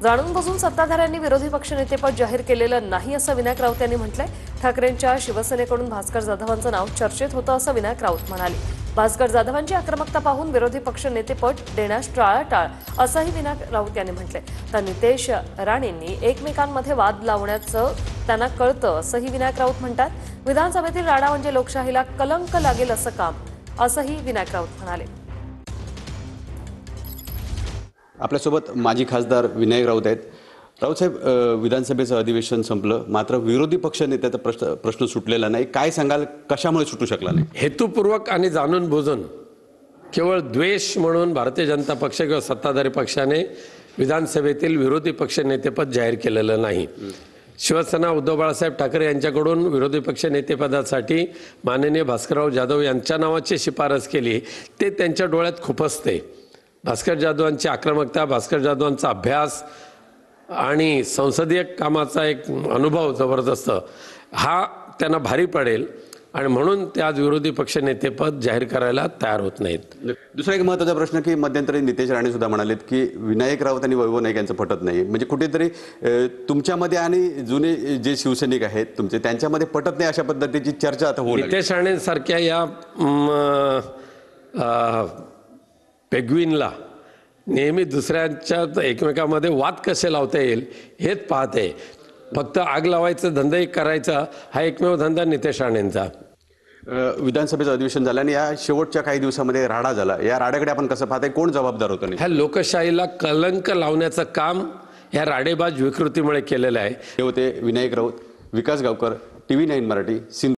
जाणून बुजून सत्ताधाऱ्यांनी विरोधी पक्षनेतेपद जाहीर केलेलं नाही असं विनायक राऊत यांनी म्हटलंय। ठाकरेंच्या शिवसेनेकडून भास्कर जाधवांचं नाव चर्चेत होतं असं विनायक राऊत म्हणाले। भास्कर जाधवांची आक्रमकता पाहून विरोधी पक्षनेतेपद देण्यास टाळाटाळ असंही विनायक राऊत यांनी म्हटलंय। तर नितेश राणेंनी एकमेकांमध्ये वाद लावण्याचं त्यांना कळतं असंही विनायक राऊत म्हणतात। विधानसभेतील राडा म्हणजे लोकशाहीला कलंक लागेल असं काम असंही विनायक राऊत म्हणाले। आपल्यासोबत माजी खासदार विनायक राऊत आहेत। राऊत साहेब, विधानसभेचं अधिवेशन संपलं, मात्र विरोधी पक्ष नेत्याचा प्रश्न सुटलेला नाही। काय सांगाल, कशामुळे सुटू शकला नाही? हेतुपूर्वक आणि जाणून बुजून केवळ द्वेष म्हणून भारतीय जनता पक्ष किंवा सत्ताधारी पक्षाने विधानसभेतील विरोधी पक्ष नेतेपद जाहीर केलेलं नाही। शिवसेना उद्धव बाळासाहेब ठाकरे यांच्याकडून विरोधी पक्ष नेतेपदासाठी माननीय भास्करराव जाधव यांच्या नावाची शिफारस केली, ते त्यांच्या डोळ्यात खुपसते। भास्कर जाधवांची आक्रमकता, भास्कर जाधवांचा अभ्यास आणि संसदीय कामाचा एक अनुभव जबरदस्त हा त्यांना भारी पडेल आणि म्हणून ते आज विरोधी पक्षनेतेपद जाहीर करायला तयार होत नाहीत। दुसरा एक महत्त्वाचा प्रश्न की मध्यंतरी नितेश राणे सुद्धा म्हणालेत की विनायक राऊत आणि वैभव नाईक यांचं पटत नाही। म्हणजे कुठेतरी तुमच्यामध्ये आणि जुने जे शिवसैनिक आहेत तुमचे त्यांच्यामध्ये पटत नाही अशा पद्धतीची चर्चा आता होऊ लागली। नितेश राणे सारख्या या पेग्विनला नेहमी दुसऱ्यांच्या एकमेकांमध्ये वाद कसे लावता येईल हेच पाहते। फक्त आग लावायचं धंदा करायचा हा एकमेव धंदा नितेश राणेंचा। विधानसभेचं अधिवेशन झालं आणि या शेवटच्या काही दिवसामध्ये राडा झाला, या राड्याकडे आपण कसं पाहताय? कोण जबाबदार होतं? ह्या लोकशाहीला कलंक लावण्याचं काम या राडेबाज विकृतीमुळे केलेलं आहे। हे होते विनायक राऊत। विकास गावकर, TV9 मराठी, सिंधुदुर्ग।